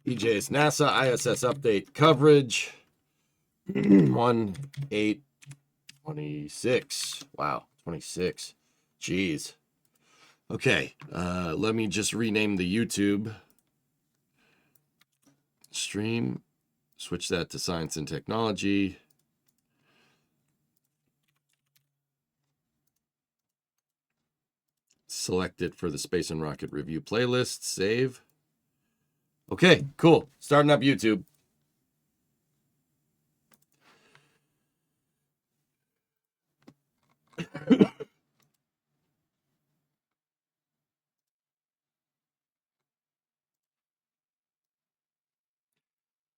EJ's NASA ISS update coverage. 1/8/26. Wow, 26. Jeez. Okay, let me just rename the YouTube stream. Switch that to science and technology. Select it for the Space and Rocket Review playlist. Save. Okay, cool. Starting up YouTube.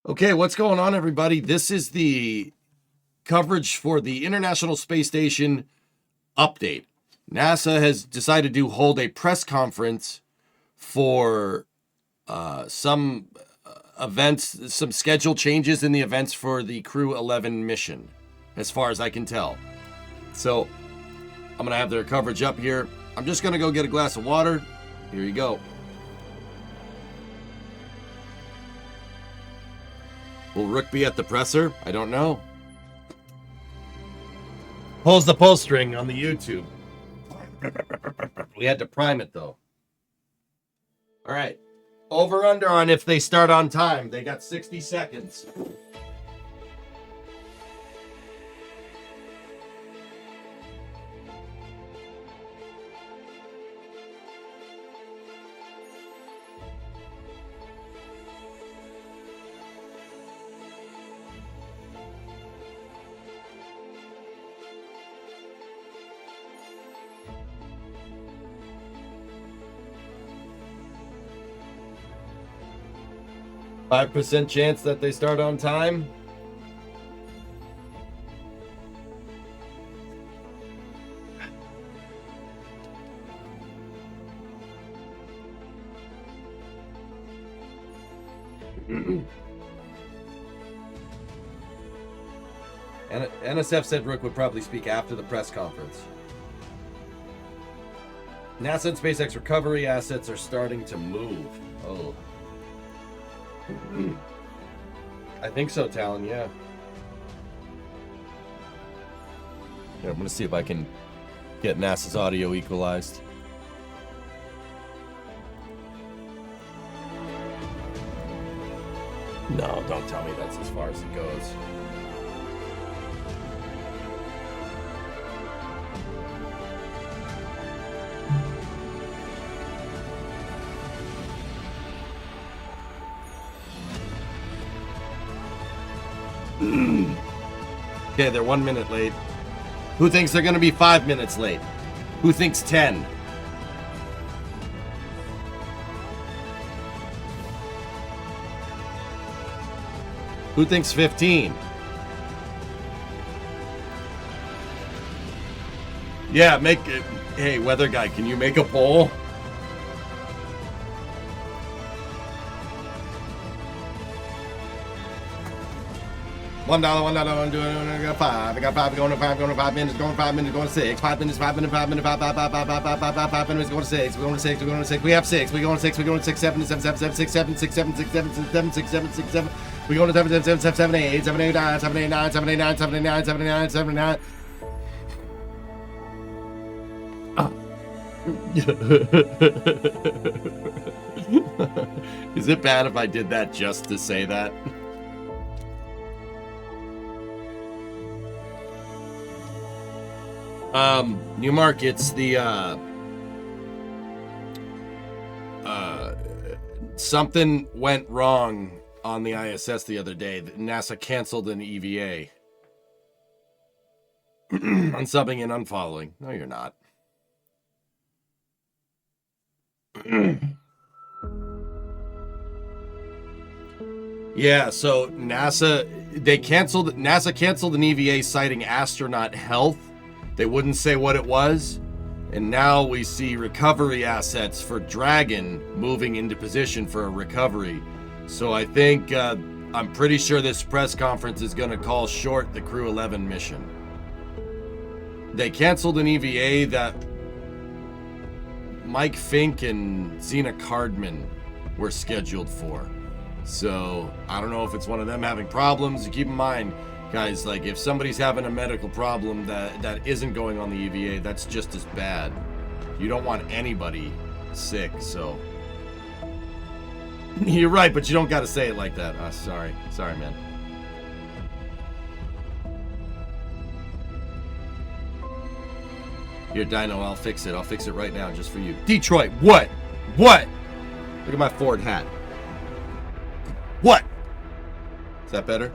Okay, what's going on, everybody? This is the coverage for the International Space Station update. NASA has decided to hold a press conference for some events, some schedule changes in the events for the Crew 11 mission, as far as I can tell. So I'm going to have their coverage up here. I'm just going to go get a glass of water. Here you go. Will Rook be at the presser? I don't know. Pulls the pull string on the YouTube. We had to prime it, though. All right. Over under on if they start on time. They got 60 seconds. %5 chance that they start on time. NSF said Rook would probably speak after the press conference. NASA and SpaceX recovery assets are starting to move. Oh. I think so, Talon, yeah. Here, I'm going to see if I can get NASA's audio equalized. No, don't tell me that's as far as it goes. Okay, they're 1 minute late. Who thinks they're going to be 5 minutes late? Who thinks 10? Who thinks 15? Yeah, make it. Hey, weather guy, can you make a poll? $1, I'm doing I got 5. I got 5 going to 5, going to 5 minutes, going to 5 minutes, going to 6. 5 minutes, 5 minutes, 5 minutes, 5 minutes, going to 6. We're going to 6, we're going to 6. We have 6. We're going to 6, we're going to 6, 7, 7, 7, 6, 7, 6, 7, 6, 7, 6, 7, 6, 7, 6, 7. We're going to 7, 7, 7, 7, 8, 7, 8, 9, 7, 8, 9, 7, 8, 9, 7, 8, 9, 7, 8, 9, 7, 8, 9. Is it bad if I did that just to say that? New markets, the something went wrong on the ISS the other day. NASA canceled an EVA. Unsubbing and unfollowing. No, you're not. Yeah, so NASA canceled an EVA citing astronaut health. They wouldn't say what it was. And now we see recovery assets for Dragon moving into position for a recovery. So I think, I'm pretty sure this press conference is going to call short the Crew 11 mission. They canceled an EVA that Mike Fink and Zena Cardman were scheduled for. So I don't know if it's one of them having problems. Keep in mind, guys, like if somebody's having a medical problem that isn't going on the EVA, that's just as bad. You don't want anybody sick, so you're right, but you don't got to say it like that. Sorry, man. Here, Dino, I'll fix it. I'll fix it right now just for you. Detroit, what? Look at my Ford hat. What? Is that better?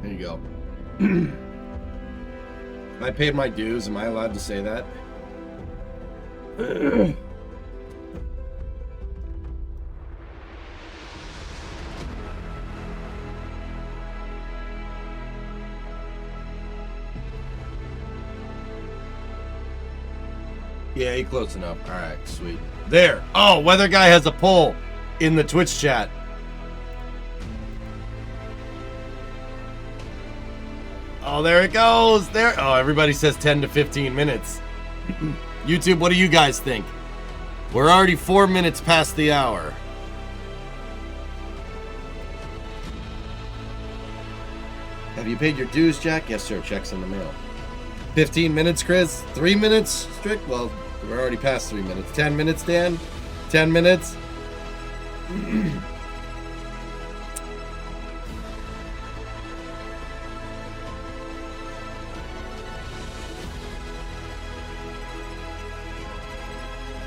There you go. I paid my dues. Am I allowed to say that? Yeah, he close enough. All right, sweet. There. Oh, Weather Guy has a poll in the Twitch chat. Oh, there it goes. There. Oh, everybody says 10 to 15 minutes. YouTube, what do you guys think? We're already 4 minutes past the hour. Have you paid your dues, Jack? Yes, sir. Check's in the mail. 15 minutes, Chris? 3 minutes, Strict? Well, we're already past 3 minutes. 10 minutes, Dan? 10 minutes?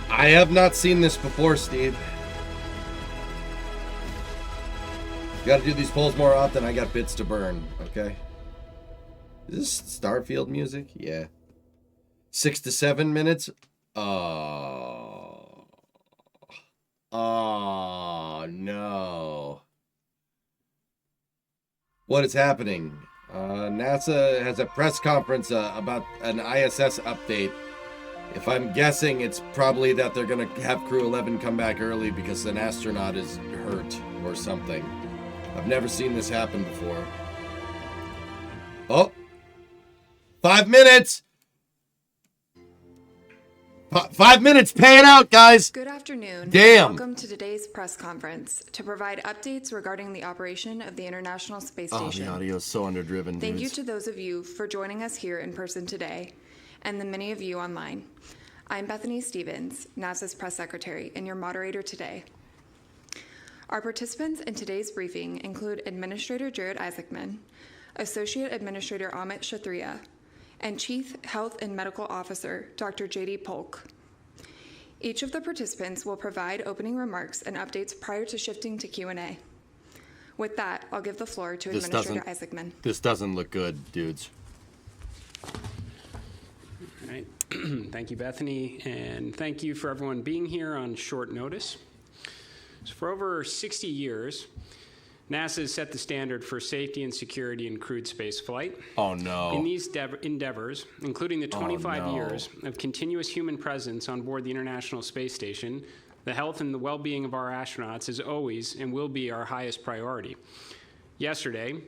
I have not seen this before, Steve. You gotta do these polls more often. I got bits to burn, okay? Is this Starfield music? Yeah. 6 to 7 minutes? Oh, no. What is happening? NASA has a press conference about an ISS update. If I'm guessing, it's probably that they're going to have Crew 11 come back early because an astronaut is hurt or something. I've never seen this happen before. Oh. 5 minutes! 5 minutes, pay it out, guys! Good afternoon. Damn! Welcome to today's press conference to provide updates regarding the operation of the International Space Station. Oh, the audio is so underdriven. Thank you to those of you for joining us here in person today, and the many of you online. I'm Bethany Stevens, NASA's press secretary, and your moderator today. Our participants in today's briefing include Administrator Jared Isaacman, Associate Administrator Amit Kshatriya, and Chief Health and Medical Officer Dr. J.D. Polk. Each of the participants will provide opening remarks and updates prior to shifting to Q&A. With that, I'll give the floor to Administrator Isaacman. This doesn't look good, dudes. All right. Thank you, Bethany, and thank you for everyone being here on short notice. So for over 60 years, NASA has set the standard for safety and security in crewed space flight. Oh, no. In these endeavors, including the 25 years of continuous human presence on board the International Space Station, the health and the well-being of our astronauts is always and will be our highest priority. Yesterday,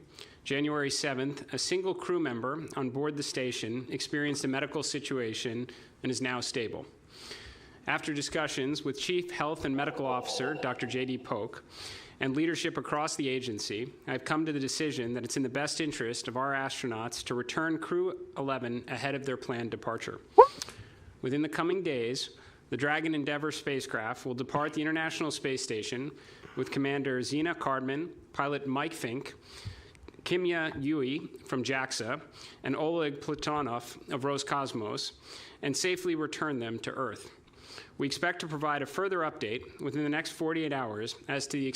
January 7th, a single crew member on board the station experienced a medical situation and is now stable. After discussions with Chief Health and Medical Officer Dr. J.D. Polk, and leadership across the agency, I've come to the decision that it's in the best interest of our astronauts to return Crew 11 ahead of their planned departure. Within the coming days, the Dragon Endeavour spacecraft will depart the International Space Station with Commander Zena Cardman, pilot Mike Fink, Kimya Yui from JAXA, and Oleg Platonov of Roscosmos, and safely return them to Earth. We expect to provide a further update within the next 48 hours as to the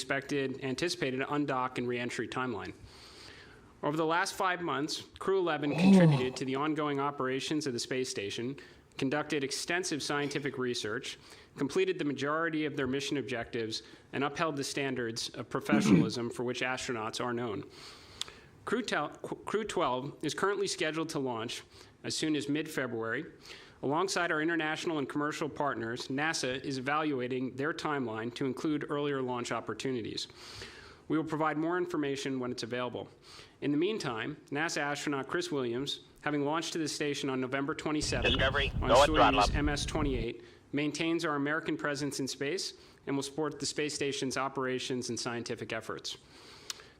anticipated undock and reentry timeline. Over the last 5 months, Crew 11 contributed to the ongoing operations of the space station, conducted extensive scientific research, completed the majority of their mission objectives, and upheld the standards of professionalism for which astronauts are known. Crew 12 is currently scheduled to launch as soon as mid-February. Alongside our international and commercial partners, NASA is evaluating their timeline to include earlier launch opportunities. We will provide more information when it's available. In the meantime, NASA astronaut Chris Williams, having launched to the station on November 27 Discovery, on go at throttle Soyuz up. MS-28, maintains our American presence in space and will support the space station's operations and scientific efforts.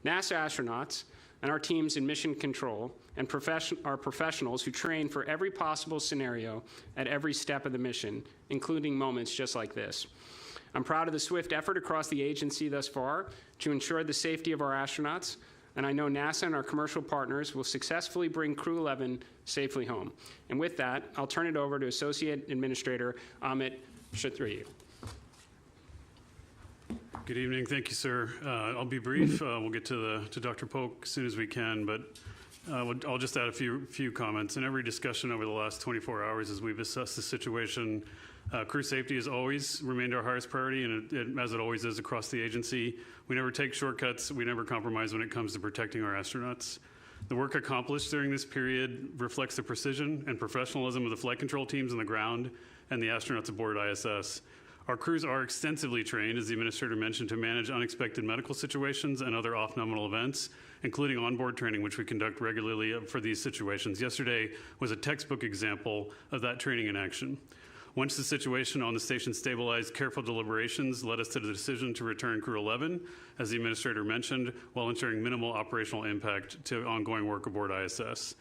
NASA astronauts and our teams in mission control and are professionals who train for every possible scenario at every step of the mission, including moments just like this. I'm proud of the swift effort across the agency thus far to ensure the safety of our astronauts, and I know NASA and our commercial partners will successfully bring Crew 11 safely home. And with that, I'll turn it over to Associate Administrator Amit Kshatriya. Good evening. Thank you, sir. I'll be brief. We'll get to Dr. Polk as soon as we can, but I'll just add a few comments. In every discussion over the last 24 hours as we've assessed the situation, crew safety has always remained our highest priority, and as it always is across the agency. We never take shortcuts. We never compromise when it comes to protecting our astronauts. The work accomplished during this period reflects the precision and professionalism of the flight control teams on the ground and the astronauts aboard ISS. Our crews are extensively trained, as the administrator mentioned, to manage unexpected medical situations and other off-nominal events, including onboard training, which we conduct regularly for these situations. Yesterday was a textbook example of that training in action. Once the situation on the station stabilized, careful deliberations led us to the decision to return Crew 11, as the administrator mentioned, while ensuring minimal operational impact to ongoing work aboard ISS.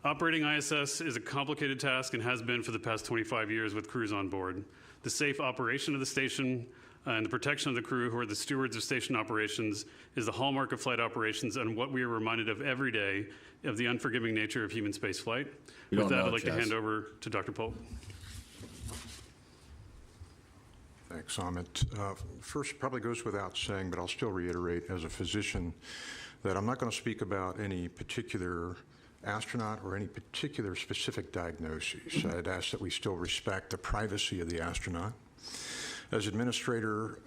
Operating ISS is a complicated task and has been for the past 25 years with crews on board. The safe operation of the station and the protection of the crew, who are the stewards of station operations, is the hallmark of flight operations and what we are reminded of every day of the unforgiving nature of human space flight. With that, I'd like to hand over to Dr. Polk. Thanks, Amit. First, probably goes without saying, but I'll still reiterate as a physician that I'm not going to speak about any particular astronaut or any particular specific diagnoses. I'd ask that we still respect the privacy of the astronaut. As administrator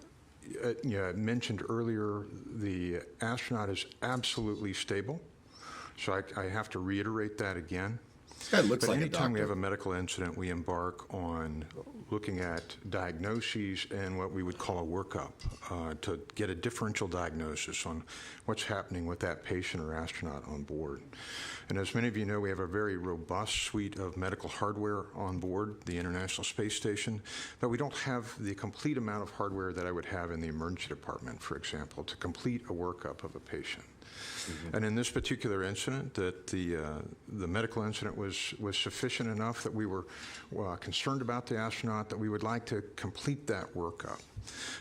mentioned earlier, the astronaut is absolutely stable, so I have to reiterate that again. That looks But like a anytime we doctor. have a medical incident, we embark on looking at diagnoses and what we would call a workup to get a differential diagnosis on what's happening with that patient or astronaut on board. And as many of you know, we have a very robust suite of medical hardware on board the International Space Station, but we don't have the complete amount of hardware that I would have in the emergency department, for example, to complete a workup of a patient. Mm-hmm. And in this particular incident, that the medical incident was sufficient enough that we were concerned about the astronaut, that we would like to complete that workup.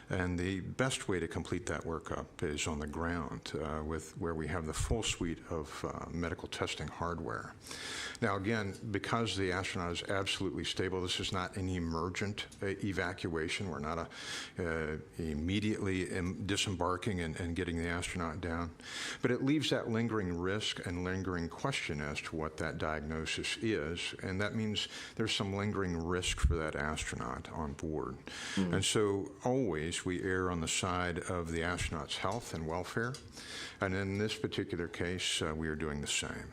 And the best way to complete that workup is on the ground, where we have the full suite of medical testing hardware. Now, again, because the astronaut is absolutely stable, this is not an emergent evacuation. We're not immediately disembarking and getting the astronaut down. But it leaves that lingering risk and lingering question as to what that diagnosis is, and that means there's some lingering risk for that astronaut on board. Mm. And so always we err on the side of the astronaut's health and welfare, and in this particular case, we are doing the same.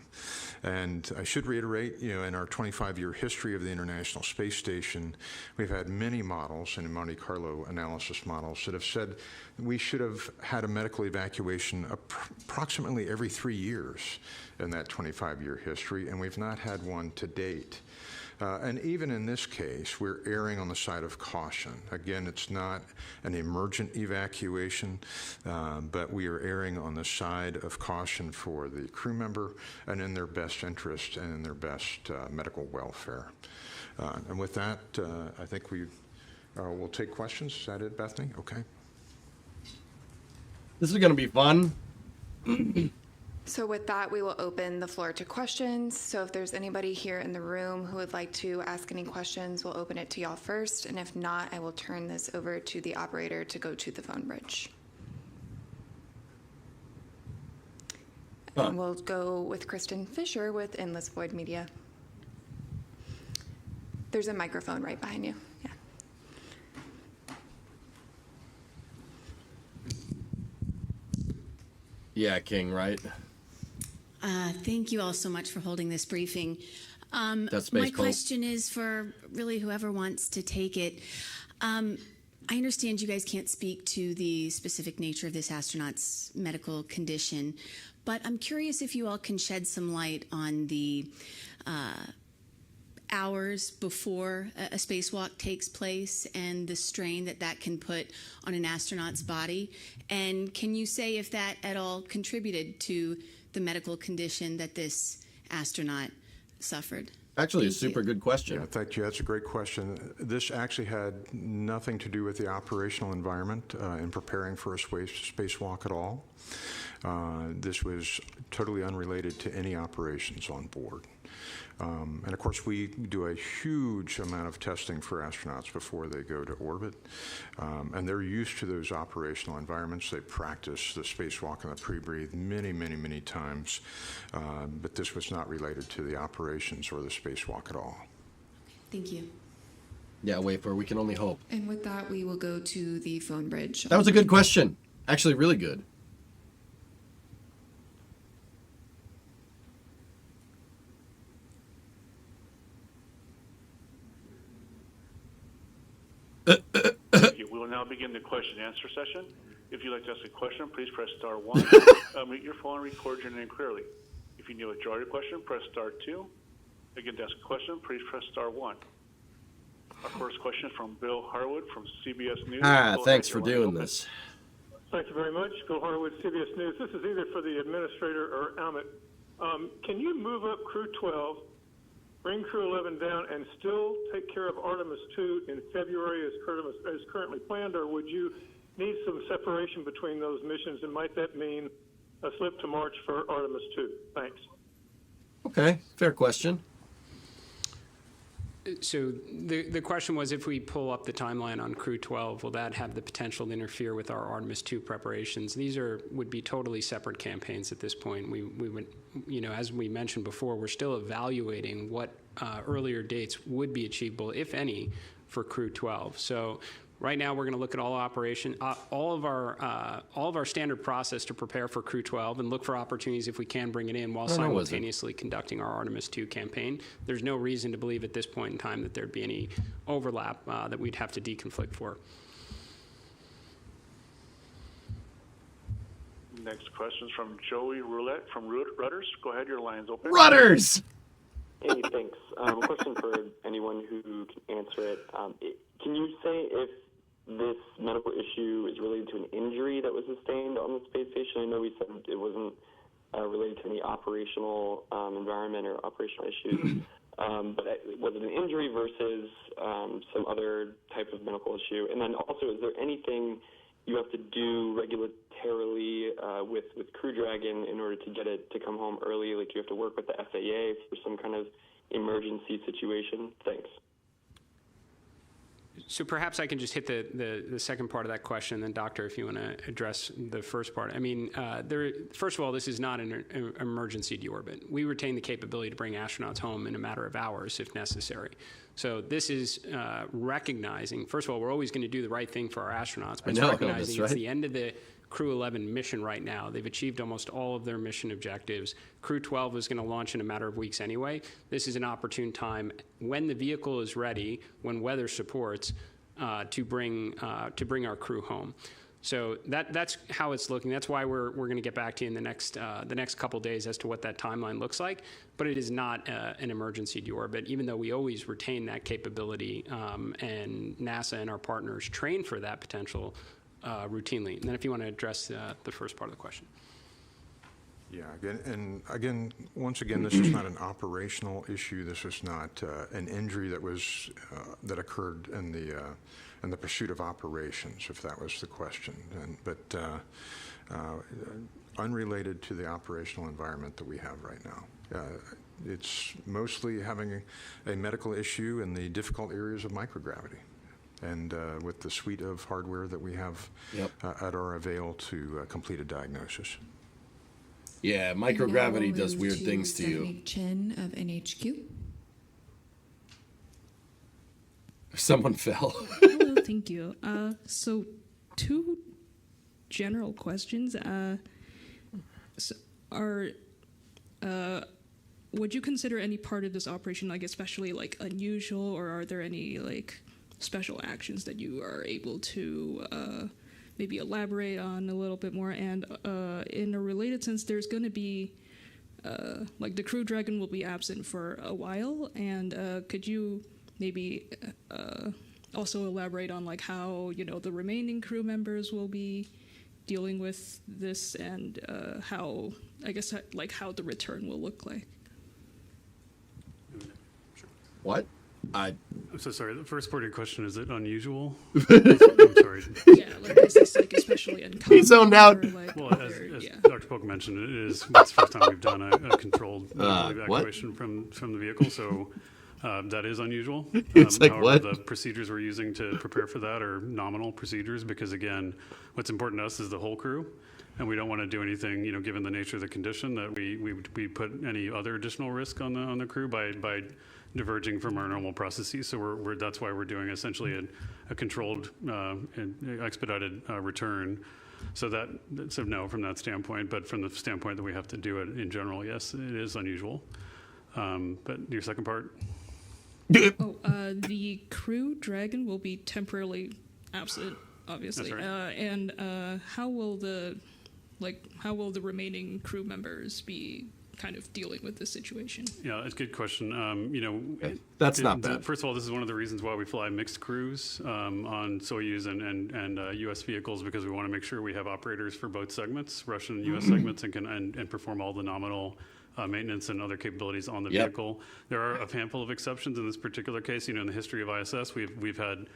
And I should reiterate, in our 25-year history of the International Space Station, we've had many models and Monte Carlo analysis models that have said we should have had a medical evacuation approximately every 3 years in that 25-year history, and we've not had one to date. And even in this case, we're erring on the side of caution. Again, it's not an emergent evacuation, but we are erring on the side of caution for the crew member and in their best interest and in their best medical welfare. And with that, I think we will take questions. Is that it, Bethany? Okay. This is going to be fun. So with that, we will open the floor to questions. So if there's anybody here in the room who would like to ask any questions, we'll open it to y'all first. And if not, I will turn this over to the operator to go to the phone bridge. And we'll go with Kristen Fisher with Endless Void Media. There's a microphone right behind you. Yeah. Yeah, King, right? Thank you all so much for holding this briefing. That's my Space Boat. question is for really whoever wants to take it. I understand you guys can't speak to the specific nature of this astronaut's medical condition, but I'm curious if you all can shed some light on the hours before a spacewalk takes place and the strain that that can put on an astronaut's body. And can you say if that at all contributed to the medical condition that this astronaut suffered? Actually, a Thank you. super good question. Yeah, thank you. That's a great question. This actually had nothing to do with the operational environment in preparing for a spacewalk at all. This was totally unrelated to any operations on board. And of course, we do a huge amount of testing for astronauts before they go to orbit. And they're used to those operational environments. They practice the spacewalk and the pre-breathe many, many, many times. But this was not related to the operations or the spacewalk at all. Thank you. Yeah, Wafer, we can only hope. And with that, we will go to the phone bridge. That was a good question. Actually, really good. Thank you. We will now begin the question and answer session. If you'd like to ask a question, please press star one. Mute your phone and record your name clearly. If you need to withdraw your question, press star two. Again, to ask a question, please press star one. Our first question is from Bill Harwood from CBS News. Bill, Thanks your for line is doing open. this. Thank you very much. Bill Harwood, CBS News. This is either for the administrator or Amit. Can you move up Crew 12, bring Crew 11 down, and still take care of Artemis 2 in February as currently planned, or would you need some separation between those missions, and might that mean a slip to March for Artemis 2? Thanks. Okay, fair question. So the question was, if we pull up the timeline on Crew 12, will that have the potential to interfere with our Artemis 2 preparations? These would be totally separate campaigns at this point. We would, as we mentioned before, we're still evaluating what earlier dates would be achievable, if any, for Crew 12. So right now, we're going to look at all of our standard process to prepare for Crew 12 and look for opportunities if we can bring it in while simultaneously conducting our Artemis 2 campaign. There's no reason to believe at this point in time that there'd be any overlap that we'd have to deconflict for. Next question is from Joey Roulette from Rudders. Go ahead, your line's open. Rudders! Hey, thanks. Question for anyone who can answer it. Can you say if this medical issue is related to an injury that was sustained on the space station? I know we said it wasn't related to any operational environment or operational issues, but was it an injury versus some other type of medical issue? And then also, is there anything you have to do regulatorily with Crew Dragon in order to get it to come home early? Like, you have to work with the FAA for some kind of emergency situation? Thanks. So perhaps I can just hit the second part of that question, and then Doctor, if you want to address the first part. I mean, first of all, this is not an emergency deorbit. We retain the capability to bring astronauts home in a matter of hours if necessary. So this is recognizing, first of all, we're always going to do the right thing for our astronauts, but it's recognizing it's the end of the Crew 11 mission right now. They've achieved almost all of their mission objectives. Crew 12 is going to launch in a matter of weeks anyway. This is an opportune time when the vehicle is ready, when weather supports, to bring our crew home. So that's how it's looking. That's why we're going to get back to you in the next couple days as to what that timeline looks like. But it is not an emergency deorbit, even though we always retain that capability, and NASA and our partners train for that potential routinely. And then if you want to address the first part of the question. Yeah, once again, this is not an operational issue. This is not an injury that occurred in the pursuit of operations, if that was the question. But unrelated to the operational environment that we have right now. It's mostly having a medical issue in the difficult areas of microgravity. And with the suite of hardware that we have at our avail to complete a diagnosis. Yeah, microgravity does weird things to you. Chen of NHQ. Someone fell. Hello, thank you. So, two general questions. Would you consider any part of this operation, like especially like unusual, or are there any like special actions that you are able to maybe elaborate on a little bit more? And in a related sense, there's going to be like the Crew Dragon will be absent for a while, and could you maybe also elaborate on like how the remaining crew members will be dealing with this, and how how the return will look like? What? I'm so sorry. The first part of your question, is it unusual? I'm sorry. Yeah, like is this like especially uncommon? He zoned out. Or, like, Well, as Dr. Polk mentioned, it's the first time we've done a controlled evacuation from the vehicle, so that is unusual. It's like, however, what? The procedures we're using to prepare for that are nominal procedures because, again, what's important to us is the whole crew, and we don't want to do anything, given the nature of the condition, that we put any other additional risk on the crew by diverging from our normal processes. So that's why we're doing essentially a controlled and expedited return. So no, from that standpoint, but from the standpoint that we have to do it in general, yes, it is unusual. But your second part? The Crew Dragon will be temporarily absent, obviously. That's right. And how will the remaining crew members be kind of dealing with this situation? Yeah, it's a good question. That's not bad. First of all, this is one of the reasons why we fly mixed crews on Soyuz and U.S. vehicles, because we want to make sure we have operators for both segments, Russian and U.S. segments, and can perform all the nominal maintenance and other capabilities on the vehicle. There are a handful of exceptions in this particular case. In the history of ISS, we've had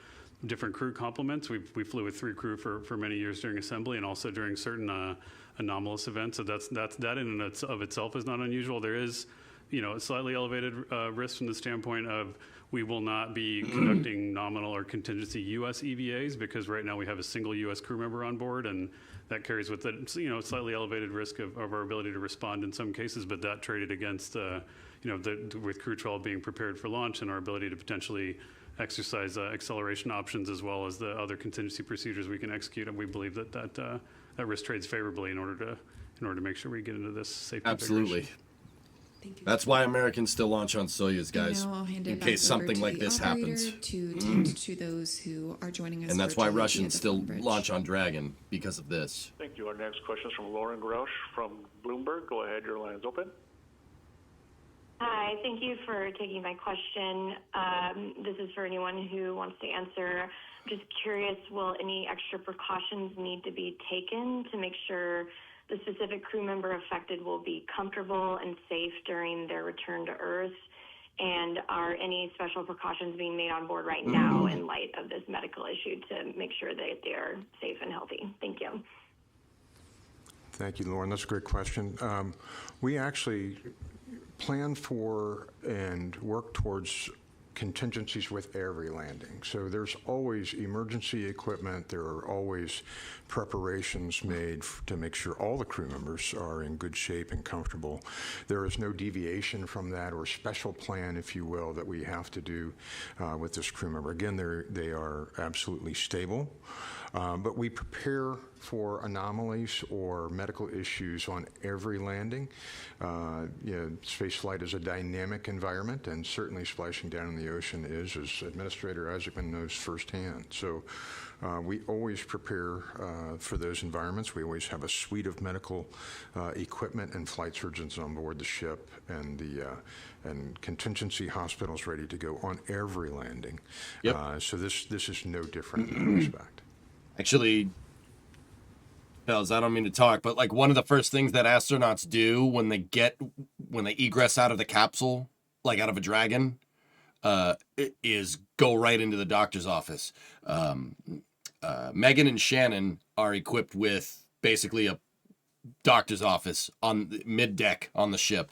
different crew complements. We flew with 3 crew for many years during assembly and also during certain anomalous events. So that in and of itself is not unusual. There is, a slightly elevated risk from the standpoint of we will not be conducting nominal or contingency U.S. EVAs because right now we have a single U.S. crew member on board, and that carries with it, slightly elevated risk of our ability to respond in some cases. But that traded against, with Crew 12 being prepared for launch and our ability to potentially exercise acceleration options as well as the other contingency procedures we can execute, and we believe that risk trades favorably in order to make sure we get into this safe Absolutely. configuration. Thank you. That's why Americans still launch on Soyuz, guys, Now I'll hand it in back case over something to like the this operator happens. to tend to those who are joining us. And that's why virtually via Russians the still phone bridge. launch on Dragon, because of this. Thank you. Our next question is from Lauren Grouch from Bloomberg. Go ahead, your line is open. Hi, thank you for taking my question. This is for anyone who wants to answer. I'm just curious, will any extra precautions need to be taken to make sure the specific crew member affected will be comfortable and safe during their return to Earth? And are any special precautions being made on board right now in light of this medical issue to make sure that they are safe and healthy? Thank you. Thank you, Lauren. That's a great question. We actually plan for and work towards contingencies with every landing. So there's always emergency equipment. There are always preparations made to make sure all the crew members are in good shape and comfortable. There is no deviation from that or special plan, if you will, that we have to do with this crew member. Again, they are absolutely stable. But we prepare for anomalies or medical issues on every landing. Space flight is a dynamic environment, and certainly splashing down in the ocean is, as Administrator Isaacman knows firsthand. So we always prepare for those environments. We always have a suite of medical equipment and flight surgeons on board the ship, and and contingency hospitals ready to go on every landing. Yep. So this is no different in that respect. Actually, fellas, I don't mean to talk, but like one of the first things that astronauts do when they egress out of the capsule, like out of a Dragon, is go right into the doctor's office. Megan and Shannon are equipped with basically a doctor's office on mid-deck on the ship.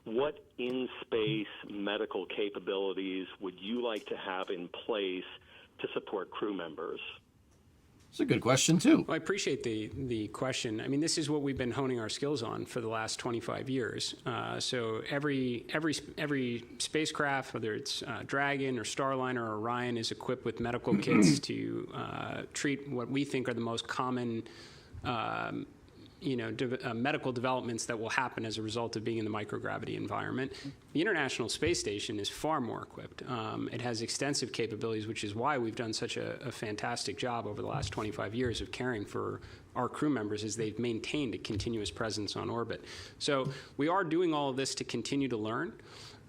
What in-space medical capabilities would you like to have in place to support crew members? It's a good question, too. Well, I appreciate the question. I mean, this is what we've been honing our skills on for the last 25 years. So every spacecraft, whether it's Dragon or Starliner or Orion, is equipped with medical kits to treat what we think are the most common medical developments that will happen as a result of being in the microgravity environment. The International Space Station is far more equipped. It has extensive capabilities, which is why we've done such a fantastic job over the last 25 years of caring for our crew members as they've maintained a continuous presence on orbit. So we are doing all of this to continue to learn.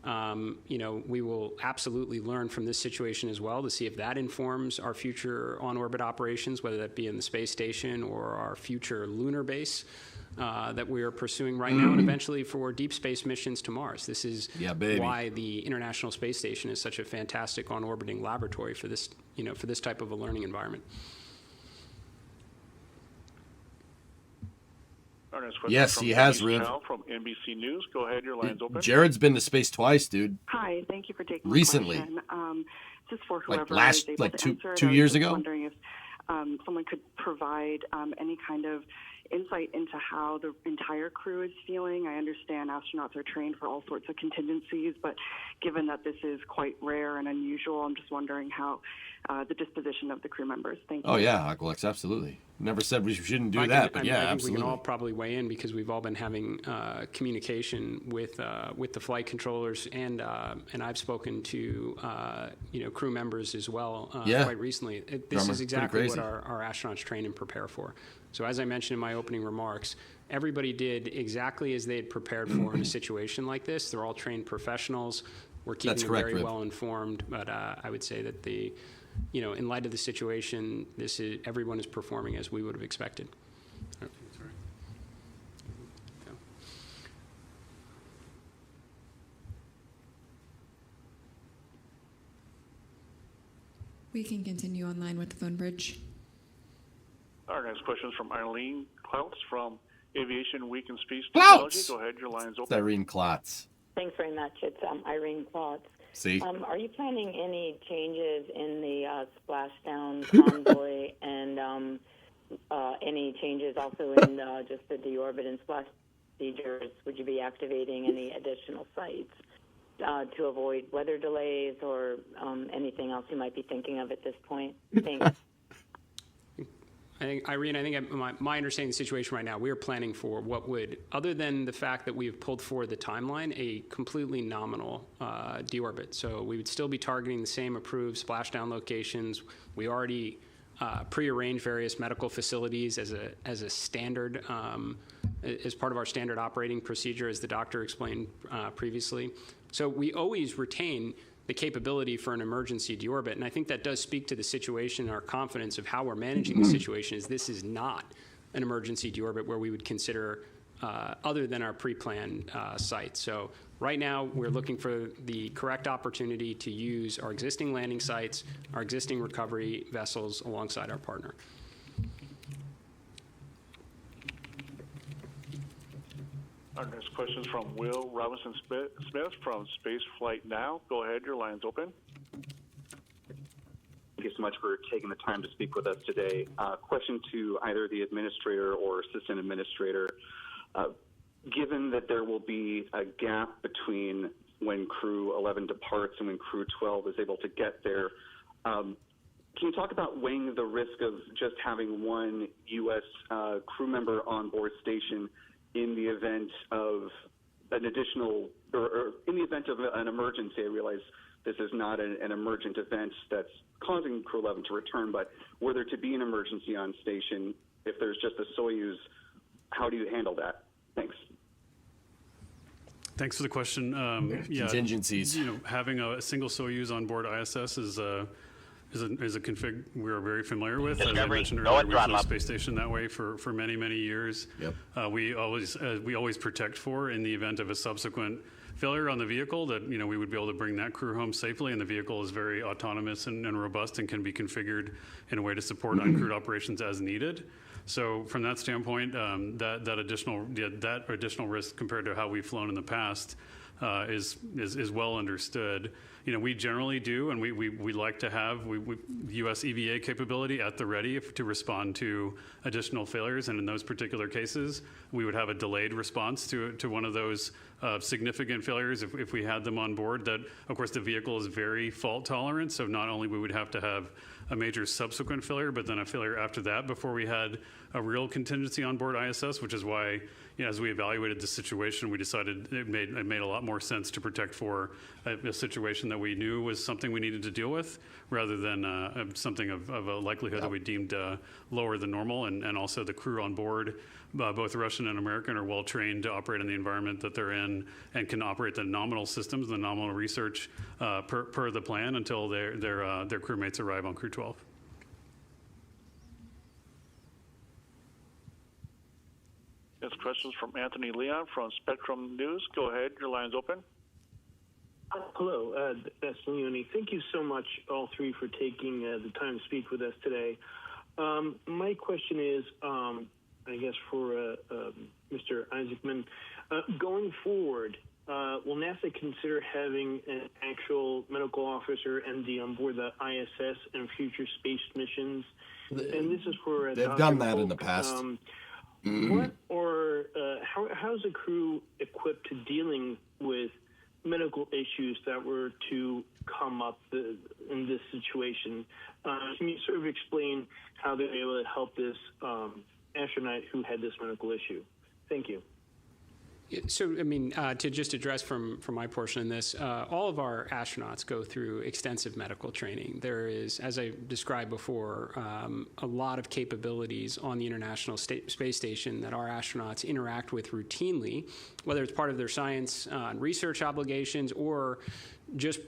We will absolutely learn from this situation as well to see if that informs our future on-orbit operations, whether that be in the space station or our future lunar base that we are pursuing right now, and eventually for deep space missions to Mars. This is why the International Space Station is such a fantastic on-orbiting laboratory for this, for this type of a learning environment. Our next question Yes, from he has, Denise Riv. Chow from NBC News. Go ahead, your line's open. Jared's been to space twice, dude. Hi, thank you for taking Recently. my question. Just for whoever Like is able to two answer it, two I was years just ago? wondering if someone could provide any kind of insight into how the entire crew is feeling. I understand astronauts are trained for all sorts of contingencies, but given that this is quite rare and unusual, I'm just wondering how the disposition of the crew members. Thank you. Oh, yeah, Aqualex, absolutely. Never said we shouldn't do I that, think absolutely. we can all probably weigh in because we've all been having communication with the flight controllers, and I've spoken to crew members as well quite recently. This is exactly what our astronauts train and prepare for. So as I mentioned in my opening remarks, everybody did exactly as they had prepared for in a situation like this. They're all trained professionals. We're keeping them very well informed, but I would say that in light of the situation, everyone is performing as we would have expected. We can continue online with the phone bridge. Our next question is from Eileen Klautz from Aviation Week in Space Klautz! Technology. Go ahead, your line's It's open. Irene Klotz. Thanks very much. It's Irene Klotz. See? Are you planning any changes in the splashdown convoy and any changes also in just the deorbit and splash procedures? Would you be activating any additional sites to avoid weather delays or anything else you might be thinking of at this point? Thanks. Irene, my understanding of the situation right now, we are planning for what would, other than the fact that we have pulled forward the timeline, a completely nominal deorbit. So we would still be targeting the same approved splashdown locations. We already prearranged various medical facilities as a standard, as part of our standard operating procedure, as the doctor explained previously. So we always retain the capability for an emergency deorbit. And I think that does speak to the situation, our confidence of how we're managing the situation is this is not an emergency deorbit where we would consider other than our pre-planned sites. So right now we're looking for the correct opportunity to use our existing landing sites, our existing recovery vessels alongside our partner. Our next question is from Will Robinson Smith from Space Flight Now. Go ahead, your line's open. Thank you so much for taking the time to speak with us today. Question to either the administrator or assistant administrator. Given that there will be a gap between when Crew 11 departs and when Crew 12 is able to get there, can you talk about weighing the risk of just having one U.S. crew member on board station in the event of an additional, or in the event of an emergency? I realize this is not an emergent event that's causing Crew 11 to return, but were there to be an emergency on station, if there's just a Soyuz, how do you handle that? Thanks. Thanks for the question. Contingencies. Having a single Soyuz on board ISS is a config we're very familiar with. As I mentioned earlier, we've been on the space station that way for many, many years. Yep. We always protect for, in the event of a subsequent failure on the vehicle, that we would be able to bring that crew home safely, and the vehicle is very autonomous and robust and can be configured in a way to support uncrewed operations as needed. So from that standpoint, that additional risk compared to how we've flown in the past is well understood. We generally do, and we like to have U.S. EVA capability at the ready to respond to additional failures, and in those particular cases, we would have a delayed response to one of those significant failures if we had them on board. That, of course, the vehicle is very fault tolerant, so not only we would have to have a major subsequent failure, but then a failure after that before we had a real contingency on board ISS, which is why, as we evaluated the situation, we decided it made a lot more sense to protect for a situation that we knew was something we needed to deal with, rather than something of a likelihood that we deemed lower than normal. And also the crew on board, both Russian and American, are well trained to operate in the environment that they're in and can operate the nominal systems, the nominal research per the plan until their crewmates arrive on Crew 12. Next question is from Anthony Leon from Spectrum News. Go ahead, your line's open. Hello, Leone. Thank you so much, all three, for taking the time to speak with us today. My question is, I guess, for Mr. Isaacman. Going forward, will NASA consider having an actual medical officer, MD, on board the ISS and future space missions? And this is for they've Dr. done that Polk. in the past. What or how's the crew equipped to dealing with medical issues that were to come up in this situation? Can you sort of explain how they were able to help this astronaut who had this medical issue? Thank you. So, I mean, to just address from my portion in this, all of our astronauts go through extensive medical training. There is, as I described before, a lot of capabilities on the International Space Station that our astronauts interact with routinely, whether it's part of their science and research obligations or just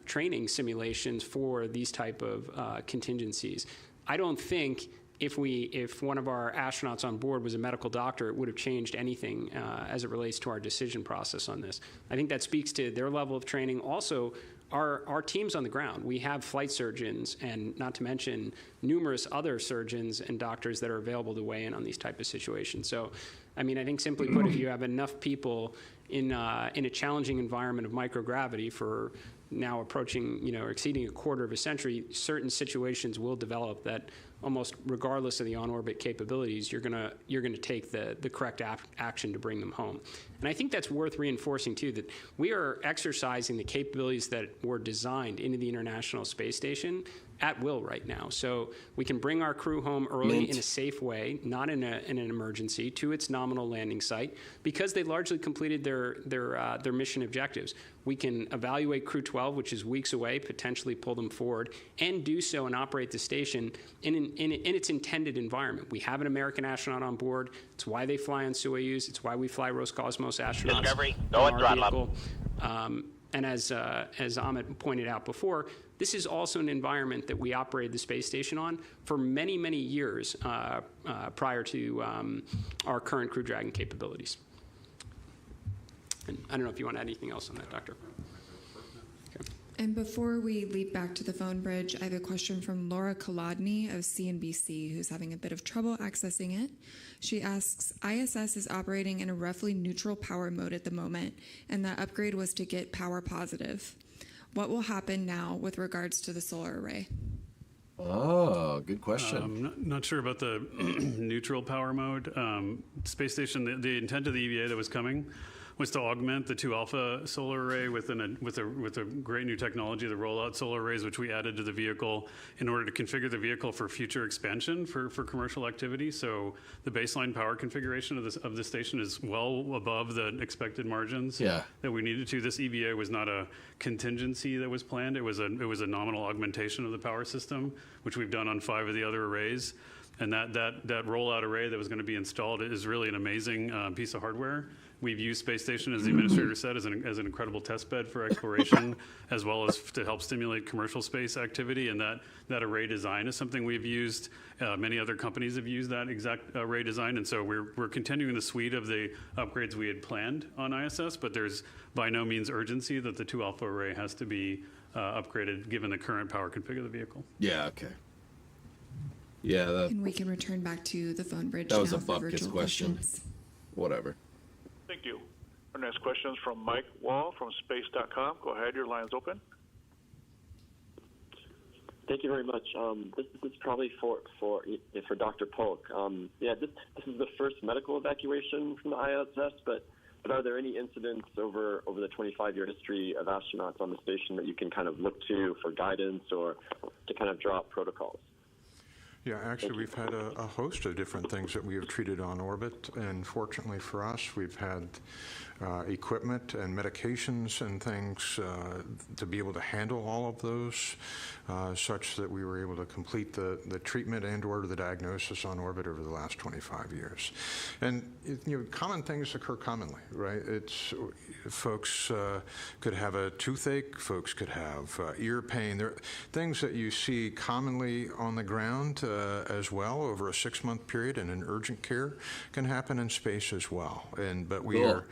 training simulations for these type of contingencies. I don't think if one of our astronauts on board was a medical doctor, it would have changed anything as it relates to our decision process on this. I think that speaks to their level of training. Also, our teams on the ground, we have flight surgeons and not to mention numerous other surgeons and doctors that are available to weigh in on these type of situations. So, I mean, I think simply put, if you have enough people in a challenging environment of microgravity for now approaching, exceeding a quarter of a century, certain situations will develop that almost regardless of the on-orbit capabilities, you're gonna take the correct action to bring them home. And I think that's worth reinforcing too, that we are exercising the capabilities that were designed into the International Space Station at will right now. So we can bring our crew home early in a safe way, not in an emergency, to its nominal landing site, because they largely completed their mission objectives. We can evaluate Crew 12, which is weeks away, potentially pull them forward, and do so and operate the station in its intended environment. We have an American astronaut on board. It's why they fly on Soyuz. It's why we fly Roscosmos astronauts. Discovery, go and throttle up. And as Amit pointed out before, this is also an environment that we operated the space station on for many, many years prior to our current Crew Dragon capabilities. And I don't know if you want to add anything else on that, Doctor. Okay. And before we leap back to the phone bridge, I have a question from Laura Kolodny of CNBC, who's having a bit of trouble accessing it. She asks, ISS is operating in a roughly neutral power mode at the moment, and the upgrade was to get power positive. What will happen now with regards to the solar array? Oh, good question. Not sure about the neutral power mode. Space station, the intent of the EVA that was coming was to augment the 2-alpha solar array with a great new technology, the rollout solar arrays, which we added to the vehicle in order to configure the vehicle for future expansion for commercial activity. So the baseline power configuration of the station is well above the expected margins that we needed to. This EVA was not a contingency that was planned. It was a nominal augmentation of the power system, which we've done on 5 of the other arrays. And that rollout array that was going to be installed is really an amazing piece of hardware. We've used Space Station, as the administrator said, as an incredible test bed for exploration, as well as to help stimulate commercial space activity. And that array design is something we've used. Many other companies have used that exact array design. And so we're continuing the suite of the upgrades we had planned on ISS, but there's by no means urgency that the 2-alpha array has to be upgraded given the current power config of the vehicle. Yeah, okay. Yeah, and we can return back to the phone bridge. That was now a for bupkis virtual question. questions. Whatever. Thank you. Our next question is from Mike Wall from space.com. Go ahead, your line's open. Thank you very much. This is probably for Dr. Polk. This is the first medical evacuation from the ISS, but are there any incidents over the 25-year history of astronauts on the station that you can kind of look to for guidance or to kind of draw up protocols? Yeah, actually, we've had a host of different things that we have treated on orbit, and fortunately for us, we've had equipment and medications and things to be able to handle all of those, such that we were able to complete the treatment and or the diagnosis on orbit over the last 25 years. And common things occur commonly, right? It's folks could have a toothache, folks could have ear pain. There are things that you see commonly on the ground as well over a 6-month period, and in urgent care can happen in space as well. But we are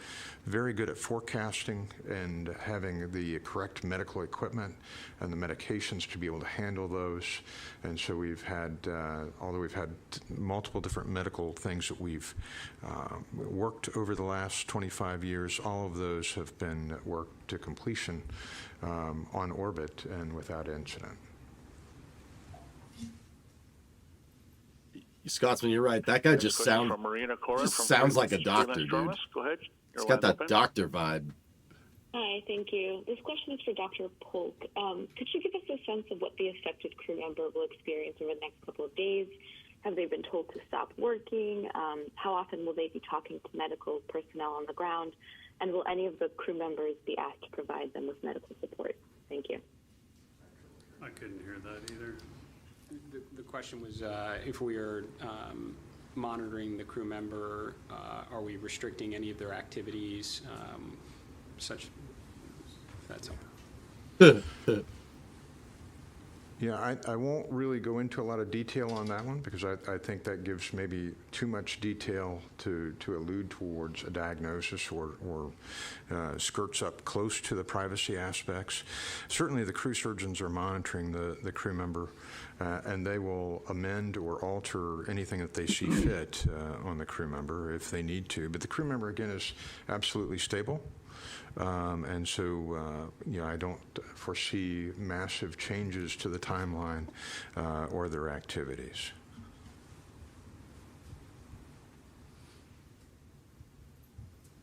very good at forecasting and having the correct medical equipment and the medications to be able to handle those. And so we've had, although we've had multiple different medical things that we've worked over the last 25 years, all of those have been worked to completion on orbit and without incident. Scotsman, you're right. That guy just sounds like a doctor, dude. Go ahead. He's got that doctor vibe. Hi, thank you. This question is for Dr. Polk. Could you give us a sense of what the affected crew member will experience over the next couple of days? Have they been told to stop working? How often will they be talking to medical personnel on the ground? And will any of the crew members be asked to provide them with medical support? Thank you. I couldn't hear that either. The question was if we are monitoring the crew member, are we restricting any of their activities, such, that's all. Yeah, I won't really go into a lot of detail on that one because I think that gives maybe too much detail to allude towards a diagnosis or skirts up close to the privacy aspects. Certainly the crew surgeons are monitoring the crew member and they will amend or alter anything that they see fit on the crew member if they need to. But the crew member, again, is absolutely stable. And so, I don't foresee massive changes to the timeline or their activities.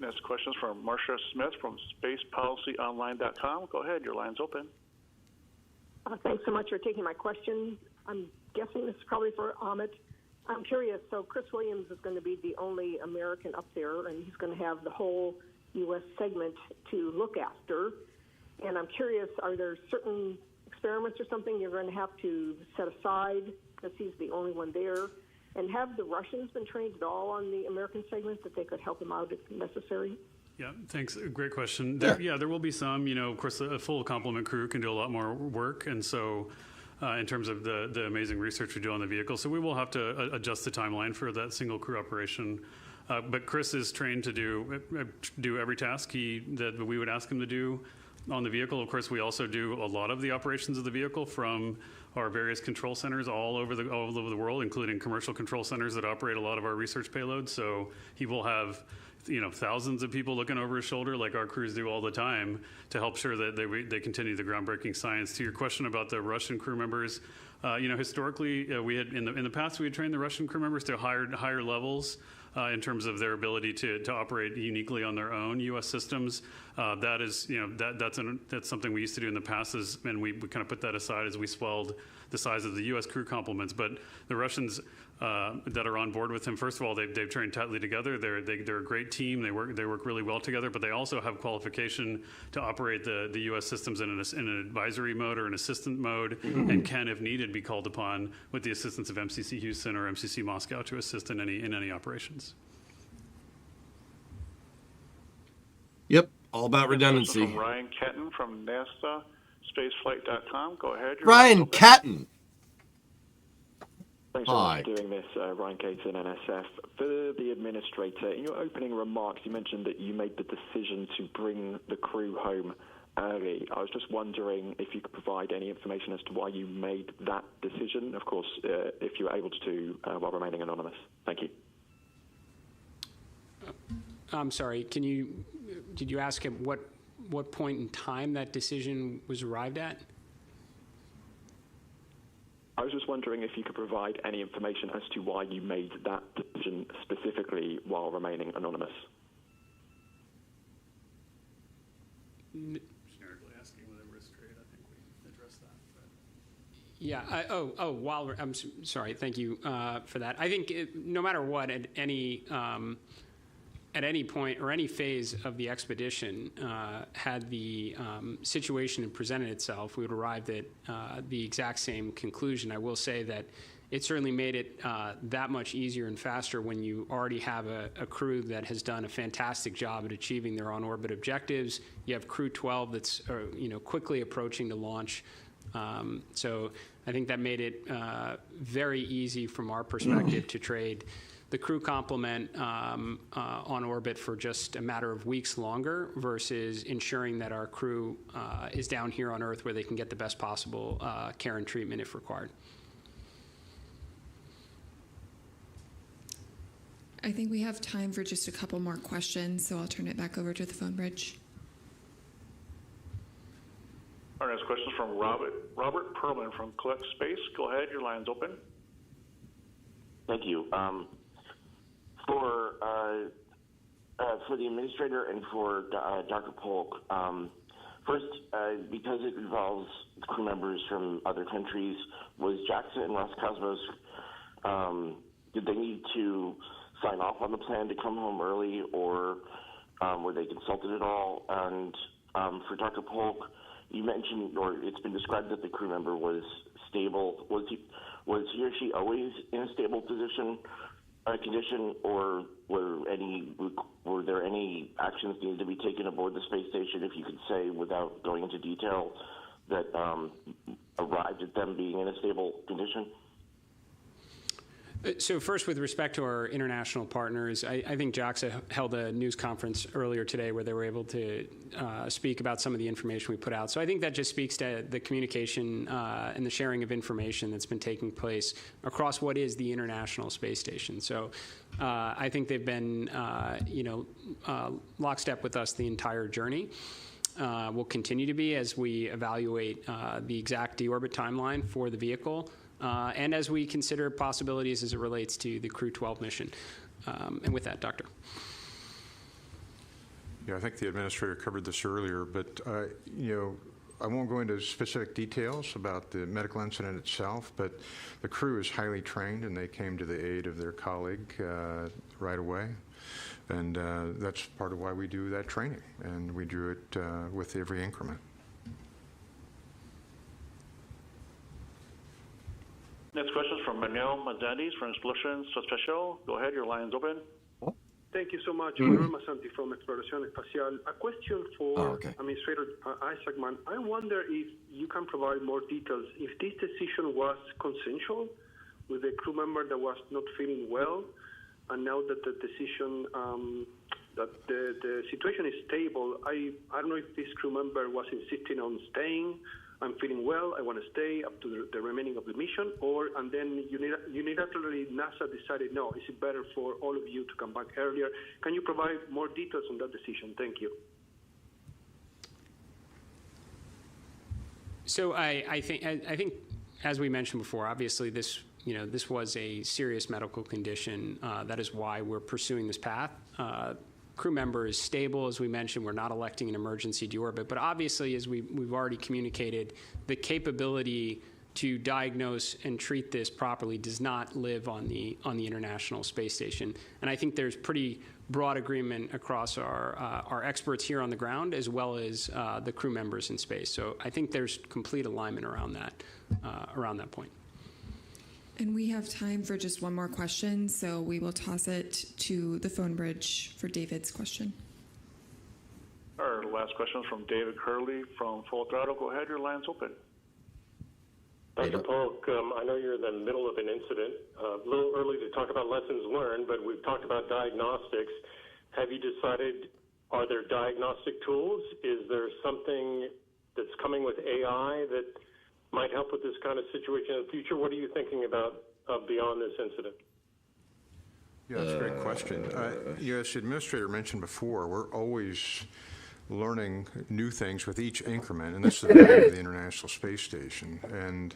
Next question is from Marcia Smith from SpacePolicyOnline.com. Go ahead, your line's open. Thanks so much for taking my question. I'm guessing this is probably for Amit. I'm curious, so Chris Williams is going to be the only American up there, and he's going to have the whole U.S. segment to look after. And I'm curious, are there certain experiments or something you're going to have to set aside because he's the only one there? And have the Russians been trained at all on the American segment that they could help him out if necessary? Yeah, thanks. Great question. There will be some. Of course, a full complement crew can do a lot more work. And so in terms of the amazing research we do on the vehicle, so we will have to adjust the timeline for that single crew operation. But Chris is trained to do every task that we would ask him to do on the vehicle. Of course, we also do a lot of the operations of the vehicle from our various control centers all over the world, including commercial control centers that operate a lot of our research payloads. So he will have thousands of people looking over his shoulder like our crews do all the time to help sure that they continue the groundbreaking science. To your question about the Russian crew members, historically we had in the past we had trained the Russian crew members to higher levels in terms of their ability to operate uniquely on their own U.S. systems. That is, that's something we used to do in the past, and we kind of put that aside as we swelled the size of the U.S. crew complements. But the Russians that are on board with him, first of all, they've trained tightly together. They're a great team. They work really well together. But they also have qualification to operate the U.S. systems in an advisory mode or an assistant mode, and can, if needed, be called upon with the assistance of MCC Houston or MCC Moscow to assist in any operations. Yep, all about redundancy. From Ryan Ketton from NASA Spaceflight.com. Go ahead. Ryan Ketton. Thanks so much for doing this, Ryan Caton, NSF. For the administrator, in your opening remarks, you mentioned that you made the decision to bring the crew home early. I was just wondering if you could provide any information as to why you made that decision, of course, if you were able to while remaining anonymous. Thank you. I'm sorry, did you ask him what point in time that decision was arrived at? I was just wondering if you could provide any information as to why you made that decision specifically while remaining anonymous. Generically asking whether we're straight, I think we addressed that. Yeah. I'm sorry. Thank you for that. I think no matter what, at any point or any phase of the expedition, had the situation presented itself, we would arrive at the exact same conclusion. I will say that it certainly made it that much easier and faster when you already have a crew that has done a fantastic job at achieving their on-orbit objectives. You have Crew 12 that's quickly approaching the launch. So I think that made it very easy from our perspective to trade the crew complement on orbit for just a matter of weeks longer versus ensuring that our crew is down here on Earth where they can get the best possible care and treatment if required. I think we have time for just a couple more questions, so I'll turn it back over to the phone bridge. Our next question is from Robert Perlman from Collect Space. Go ahead, your line's open. Thank you. For the administrator and for Dr. Polk, first, because it involves crew members from other countries, was JAXA and Roscosmos, did they need to sign off on the plan to come home early, or were they consulted at all? And for Dr. Polk, you mentioned, or it's been described that the crew member was stable. Was he or she always in a stable condition, or were there any actions needed to be taken aboard the space station, if you could say, without going into detail, that arrived at them being in a stable condition? So first, with respect to our international partners, I think JAXA held a news conference earlier today where they were able to speak about some of the information we put out. So I think that just speaks to the communication and the sharing of information that's been taking place across what is the International Space Station. So I think they've been, lockstep with us the entire journey. Will continue to be as we evaluate the exact deorbit timeline for the vehicle. And as we consider possibilities as it relates to the Crew 12 mission. And with that, Doctor. Yeah, I think the administrator covered this earlier, but, I won't go into specific details about the medical incident itself, but the crew is highly trained and they came to the aid of their colleague right away. And that's part of why we do that training, and we do it with every increment. Next question is from Manuel Mazandis from Exploración Espacial. Go ahead, your line's open. Thank you so much. Manuel Mazandis from Exploración Espacial. A question for Administrator Isaacman. I wonder if you can provide more details. If this decision was consensual with a crew member that was not feeling well, and now that the decision, that the situation is stable, I don't know if this crew member was insisting on staying. I'm feeling well, I want to stay up to the remaining of the mission, and then unilaterally NASA decided, no, is it better for all of you to come back earlier? Can you provide more details on that decision? Thank you. So I think, as we mentioned before, obviously this was a serious medical condition. That is why we're pursuing this path. Crew member is stable, as we mentioned. We're not electing an emergency deorbit, but obviously, as we've already communicated, the capability to diagnose and treat this properly does not live on the International Space Station. And I think there's pretty broad agreement across our experts here on the ground, as well as the crew members in space. So I think there's complete alignment around that point. And we have time for just one more question, so we will toss it to the phone bridge for David's question. Our last question is from David Curley from Full Throttle. Go ahead, your line's open. Dr. Polk, I know you're in the middle of an incident. A little early to talk about lessons learned, but we've talked about diagnostics. Have you decided, are there diagnostic tools? Is there something that's coming with AI that might help with this kind of situation in the future? What are you thinking about beyond this incident? Yeah, that's a great question. As the administrator mentioned before, we're always learning new things with each increment, and this is the value of the International Space Station. And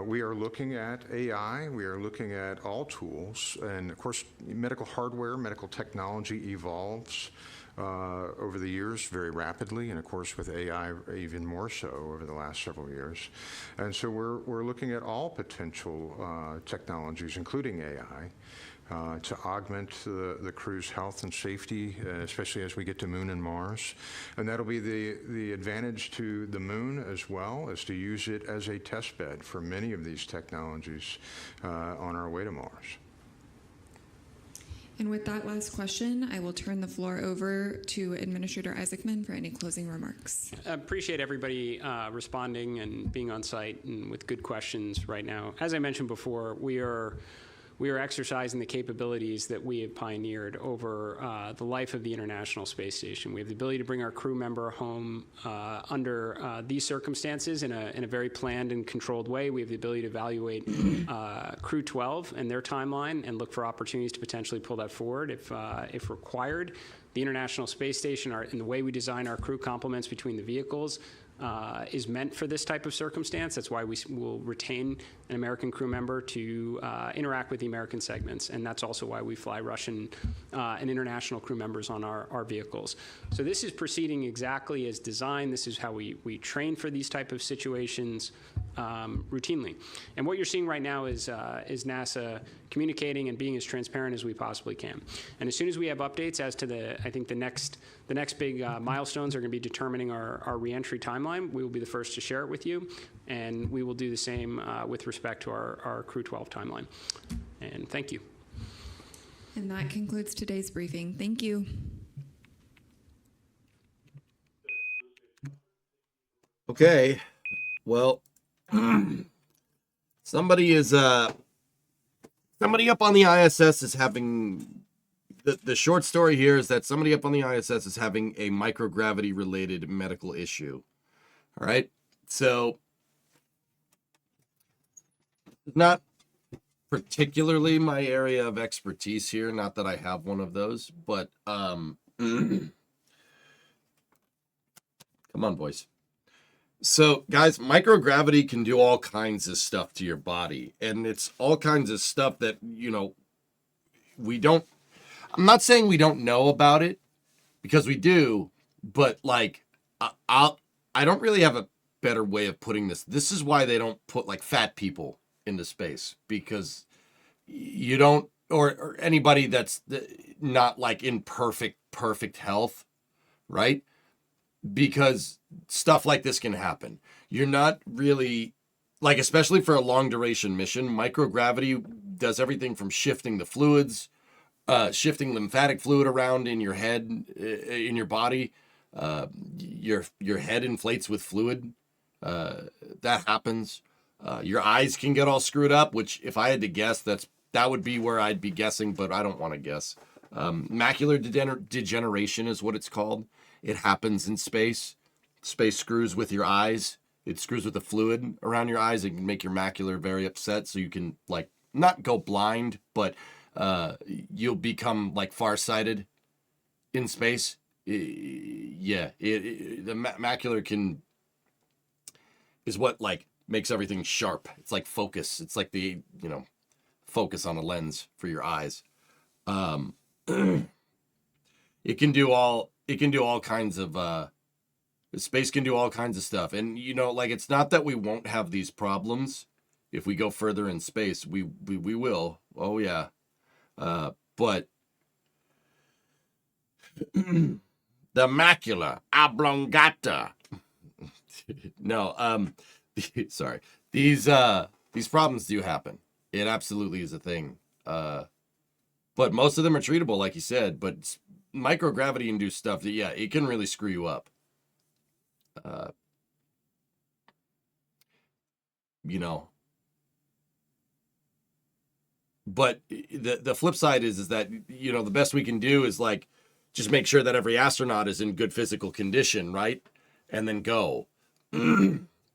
we are looking at AI, we are looking at all tools, and of course, medical hardware, medical technology evolves. over the years very rapidly, and of course with AI even more so over the last several years. And so we're looking at all potential technologies, including AI, to augment the crew's health and safety, especially as we get to Moon and Mars. And that'll be the advantage to the Moon as well, is to use it as a test bed for many of these technologies on our way to Mars. And with that last question, I will turn the floor over to Administrator Isaacman for any closing remarks. I appreciate everybody responding and being on site and with good questions right now. As I mentioned before, we are exercising the capabilities that we have pioneered over the life of the International Space Station. We have the ability to bring our crew member home under these circumstances in a very planned and controlled way. We have the ability to evaluate Crew 12 and their timeline and look for opportunities to potentially pull that forward if required. The International Space Station, and the way we design our crew complements between the vehicles, is meant for this type of circumstance. That's why we will retain an American crew member to interact with the American segments, and that's also why we fly Russian and international crew members on our vehicles. So this is proceeding exactly as designed. This is how we train for these type of situations routinely. And what you're seeing right now is NASA communicating and being as transparent as we possibly can. And as soon as we have updates as to I think the next big milestones are going to be determining our reentry timeline, we will be the first to share it with you, and we will do the same with respect to our Crew 12 timeline. And thank you. And that concludes today's briefing. Thank you. Okay, well, somebody up on the ISS is having, the short story here is that somebody up on the ISS is having a microgravity related medical issue. All right, so not particularly my area of expertise here, not that I have one of those, but come on, boys. So, guys, microgravity can do all kinds of stuff to your body, and it's all kinds of stuff that, I'm not saying we don't know about it, because we do, but, like, I don't really have a better way of putting this. This is why they don't put, like, fat people into space, because you don't, or anybody that's not, like, in perfect health, right? Because stuff like this can happen. You're not really, like, especially for a long duration mission, microgravity does everything from shifting the fluids, shifting lymphatic fluid around in your head, in your body. Your head inflates with fluid. That happens. Your eyes can get all screwed up, which if I had to guess, that would be where I'd be guessing, but I don't want to guess. Macular degeneration is what it's called. It happens in space. Space screws with your eyes. It screws with the fluid around your eyes. It can make your macula very upset, so you can, like, not go blind, but you'll become, like, farsighted in space. The macular is what, like, makes everything sharp. It's like focus. It's like the, focus on a lens for your eyes. It can do all kinds of, space can do all kinds of stuff. And, like, it's not that we won't have these problems if we go further in space. We will. Oh, yeah. But the macula oblongata. No, sorry. These problems do happen. It absolutely is a thing. But most of them are treatable, like you said, but microgravity induced stuff that, it can really screw you up. But the flip side is that, the best we can do is, like, just make sure that every astronaut is in good physical condition, right? And then go.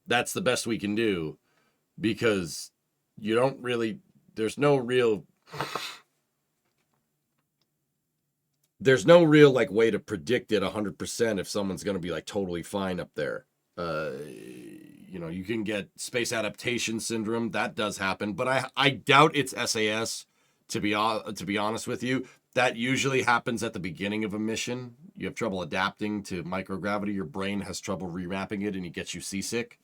That's the best we can do, because there's no real like way to predict it 100% if someone's going to be, like, totally fine up there. You can get space adaptation syndrome. That does happen, but I doubt it's SAS, to be honest with you. That usually happens at the beginning of a mission. You have trouble adapting to microgravity. Your brain has trouble remapping it, and it gets you seasick.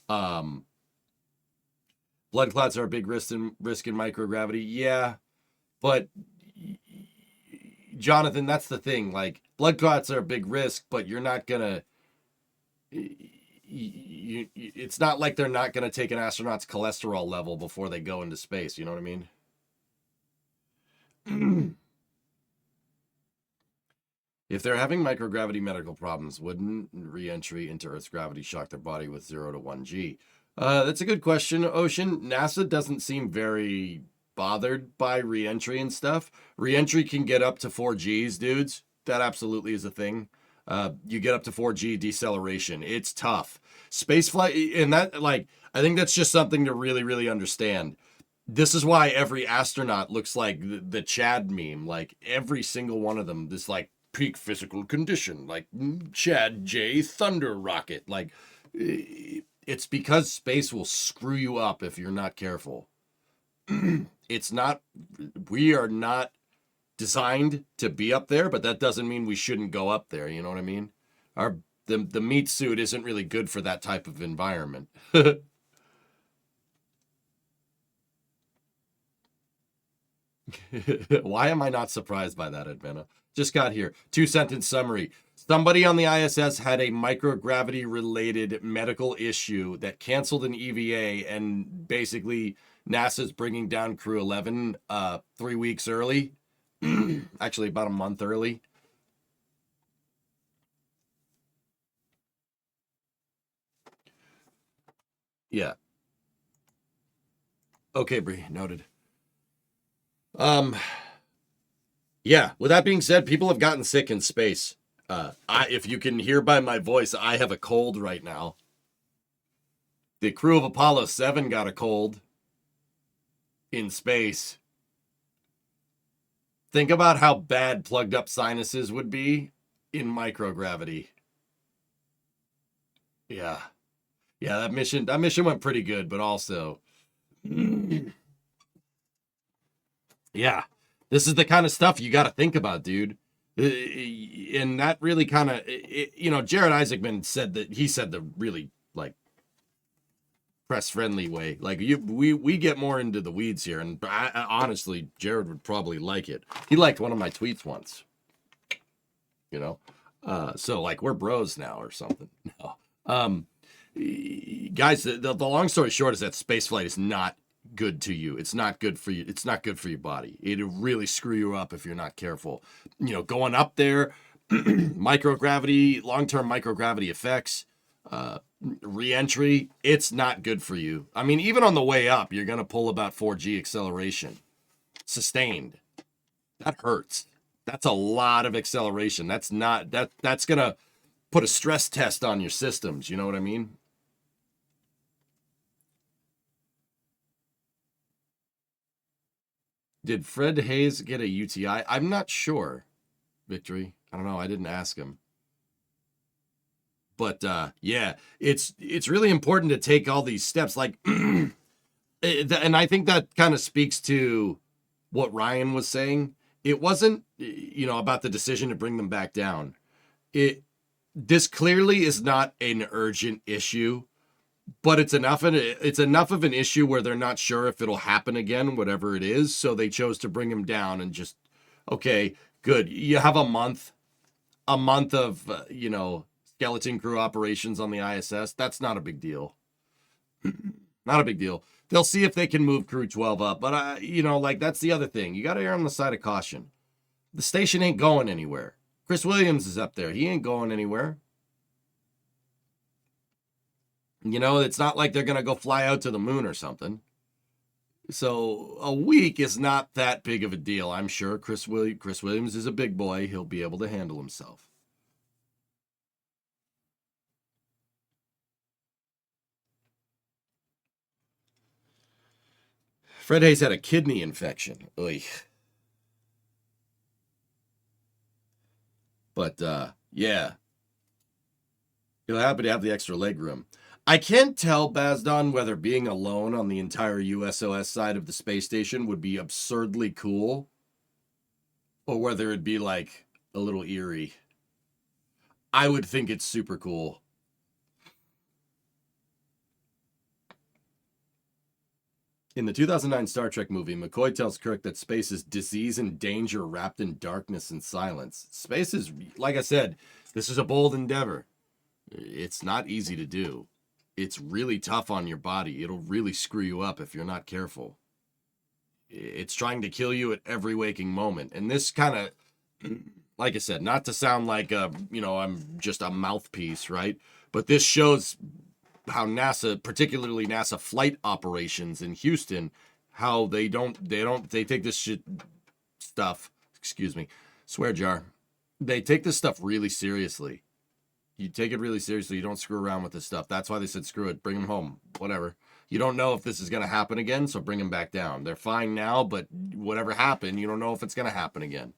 Blood clots are a big risk in microgravity. Yeah, but Jonathan, that's the thing. Like, blood clots are a big risk, but you're not gonna. It's not like they're not gonna take an astronaut's cholesterol level before they go into space. You know what I mean? If they're having microgravity medical problems, wouldn't re-entry into Earth's gravity shock their body with 0 to 1G? That's a good question, Ocean. NASA doesn't seem very bothered by re-entry and stuff. Re-entry can get up to 4Gs, dudes. That absolutely is a thing. You get up to 4G deceleration. It's tough. Spaceflight, and that, like, I think that's just something to really, really understand. This is why every astronaut looks like the Chad meme. Like, every single one of them, this, like, peak physical condition, like Chad J. Thunder Rocket. Like, it's because space will screw you up if you're not careful. It's not, we are not designed to be up there, but that doesn't mean we shouldn't go up there. You know what I mean? The meat suit isn't really good for that type of environment. Why am I not surprised by that, Advena? Just got here. 2-sentence summary. Somebody on the ISS had a microgravity related medical issue that canceled an EVA, and basically NASA's bringing down Crew 11 3 weeks early. Actually, about a month early. Yeah. Okay, Bree, noted. Yeah, with that being said, people have gotten sick in space. If you can hear by my voice, I have a cold right now. The crew of Apollo 7 got a cold in space. Think about how bad plugged up sinuses would be in microgravity. Yeah. Yeah, that mission went pretty good, but also yeah. This is the kind of stuff you got to think about, dude. And that really kind of, Jared Isaacman said that, he said the really, like, press friendly way. Like, we get more into the weeds here, and honestly, Jared would probably like it. He liked one of my tweets once. So like, we're bros now or something. No. Guys, the long story short is that spaceflight is not good to you. It's not good for you. It's not good for your body. It'll really screw you up if you're not careful. Going up there, microgravity, long-term microgravity effects, re-entry, it's not good for you. I mean, even on the way up, you're going to pull about 4G acceleration. Sustained. That hurts. That's a lot of acceleration. That's going to put a stress test on your systems. You know what I mean? Did Fred Hayes get a UTI? I'm not sure, Victory. I don't know. I didn't ask him. But yeah, it's really important to take all these steps. Like, and I think that kind of speaks to what Ryan was saying. It wasn't, about the decision to bring them back down. This clearly is not an urgent issue. But it's enough of an issue where they're not sure if it'll happen again, whatever it is. So they chose to bring him down and just, okay, good. You have a month of, skeleton crew operations on the ISS. That's not a big deal. Not a big deal. They'll see if they can move Crew 12 up. But, that's the other thing. You got to err on the side of caution. The station ain't going anywhere. Chris Williams is up there. He ain't going anywhere. It's not like they're going to go fly out to the moon or something. So a week is not that big of a deal. I'm sure Chris Williams is a big boy. He'll be able to handle himself. Fred Hayes had a kidney infection. Oy. But, yeah. He'll happy to have the extra leg room. I can't tell, Bazdon, whether being alone on the entire USOS side of the space station would be absurdly cool or whether it'd be like a little eerie. I would think it's super cool. In the 2009 Star Trek movie, McCoy tells Kirk that space is disease and danger wrapped in darkness and silence. Space is, like I said, this is a bold endeavor. It's not easy to do. It's really tough on your body. It'll really screw you up if you're not careful. It's trying to kill you at every waking moment. And this kind of, like I said, not to sound like, I'm just a mouthpiece, right? But this shows how NASA, particularly NASA flight operations in Houston, how they take this stuff, swear jar. They take this stuff really seriously. You take it really seriously. You don't screw around with this stuff. That's why they said, screw it, bring them home, whatever. You don't know if this is going to happen again, so bring them back down. They're fine now, but whatever happened, you don't know if it's going to happen again.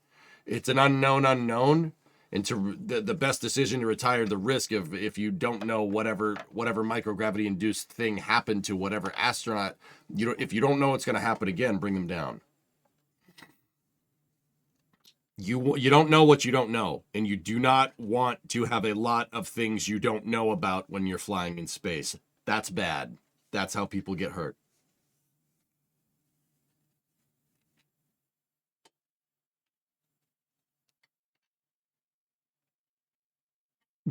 It's an unknown. And to the best decision to retire the risk of, if you don't know whatever microgravity induced thing happened to whatever astronaut, if you don't know what's going to happen again, bring them down. You don't know what you don't know, and you do not want to have a lot of things you don't know about when you're flying in space. That's bad. That's how people get hurt.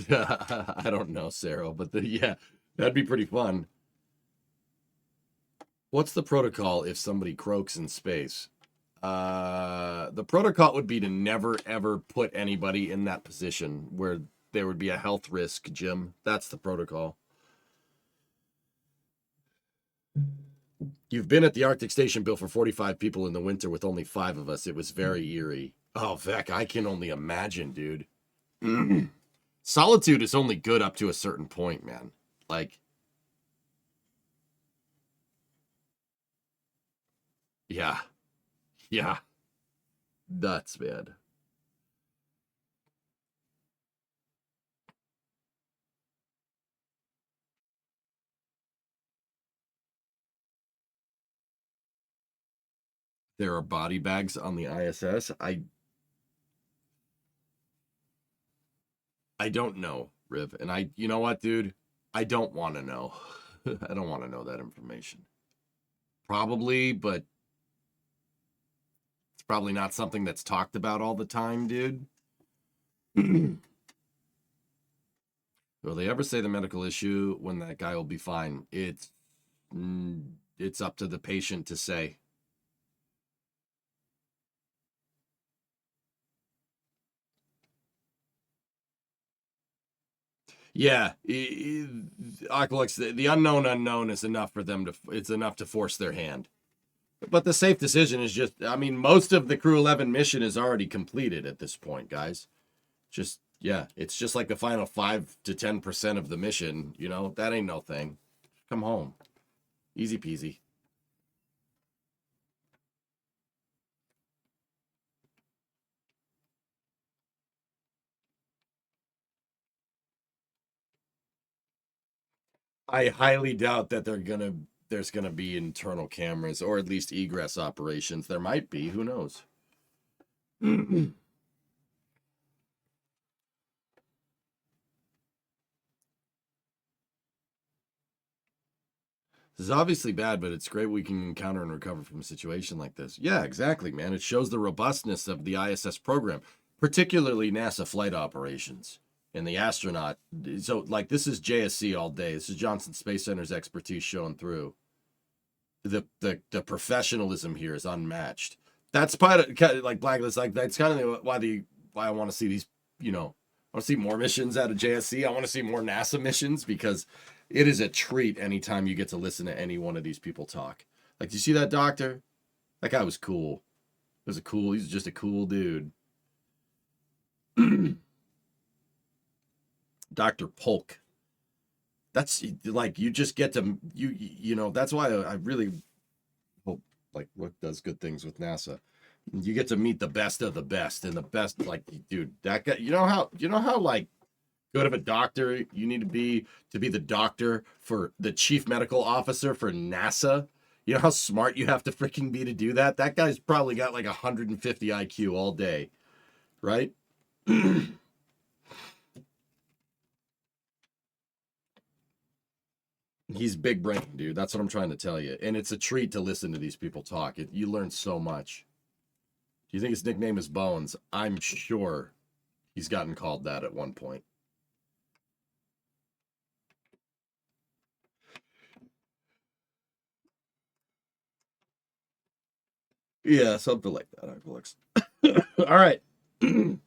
I don't know, Sarah, but yeah, that'd be pretty fun. What's the protocol if somebody croaks in space? The protocol would be to never, ever put anybody in that position where there would be a health risk, Jim. That's the protocol. You've been at the Arctic Station, Bill, for 45 people in the winter with only 5 of us. It was very eerie. Oh, Vec, I can only imagine, dude. Solitude is only good up to a certain point, man. Like, yeah. Nuts, man. There are body bags on the ISS. I don't know, Riv. And you know what, dude? I don't want to know. I don't want to know that information. Probably, but it's probably not something that's talked about all the time, dude. Will they ever say the medical issue when that guy will be fine? It's up to the patient to say. Yeah, Aqualix, the unknown is enough for them it's enough to force their hand. But the safe decision is just, most of the Crew 11 mission is already completed at this point, guys. It's just like the final 5 to 10% of the mission, that ain't no thing. Come home. Easy peasy. I highly doubt that there's gonna be internal cameras, or at least egress operations. There might be, who knows? This is obviously bad, but it's great we can encounter and recover from a situation like this. Yeah, exactly, man. It shows the robustness of the ISS program, particularly NASA flight operations and the astronaut. So, this is JSC all day. This is Johnson Space Center's expertise showing through. The professionalism here is unmatched. That's part of like Blacklist. Like, that's kind of why I want to see these. I want to see more missions out of JSC. I want to see more NASA missions, because it is a treat anytime you get to listen to any one of these people talk. Like, do you see that doctor? That guy was cool. He's just a cool dude. Dr. Polk. That's like, you just get to, that's why I really hope, Rook does good things with NASA. You get to meet the best of the best, and the best, dude, that guy, you know how good of a doctor you need to be the doctor for the chief medical officer for NASA. You know how smart you have to freaking be to do that? That guy's probably got like 150 IQ all day, right? He's big brain, dude. That's what I'm trying to tell you. And it's a treat to listen to these people talk. You learn so much. Do you think his nickname is Bones? I'm sure he's gotten called that at one point. Yeah, something like that, Alex. All right. Well,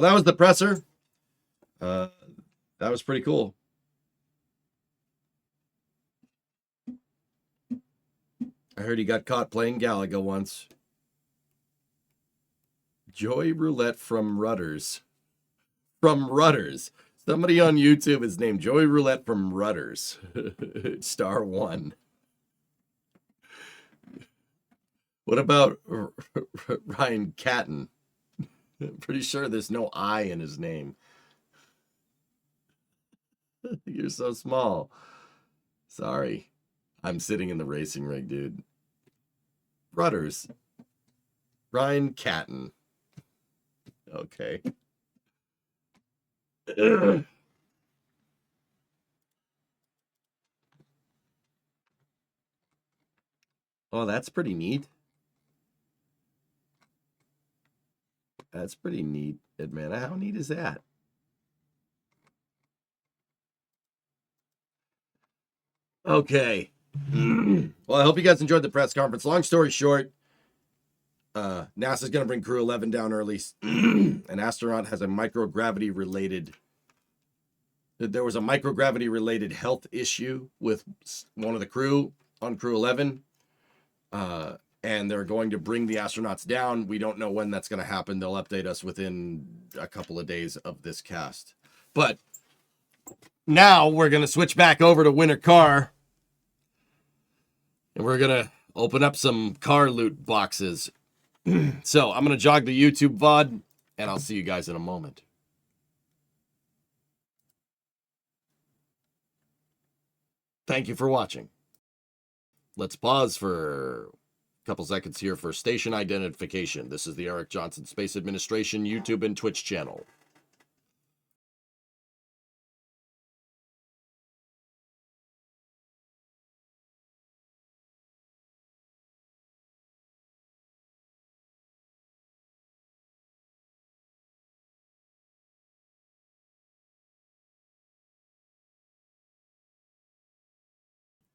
that was the presser. That was pretty cool. I heard he got caught playing Galaga once. Joy Roulette from Rudders. From Rudders. Somebody on YouTube is named Joy Roulette from Rudders. Star 1. What about Ryan Catton? I'm pretty sure there's no I in his name. You're so small. Sorry. I'm sitting in the racing rig, dude. Rudders. Ryan Catton. Okay. Oh, that's pretty neat. That's pretty neat, Edmana. How neat is that? Okay. Well, I hope you guys enjoyed the press conference. Long story short, NASA's going to bring Crew 11 down early. An astronaut has a microgravity related health issue with one of the crew on Crew 11. And they're going to bring the astronauts down. We don't know when that's going to happen. They'll update us within a couple of days of this cast. But now we're going to switch back over to Winter Car. And we're going to open up some car loot boxes. So I'm going to jog the YouTube VOD, and I'll see you guys in a moment. Thank you for watching. Let's pause for couple seconds here for station identification. This is the Eric Johnson Space Administration YouTube and Twitch channel.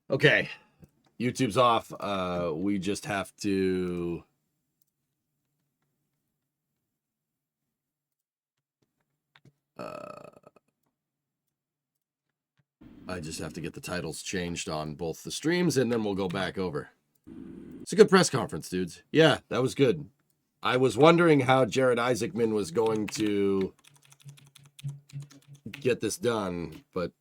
Okay, YouTube's off. We just have to I just have to get the titles changed on both the streams, and then we'll go back over. It's a good press conference, dudes. Yeah, that was good. I was wondering how Jared Isaacman was going to get this done, but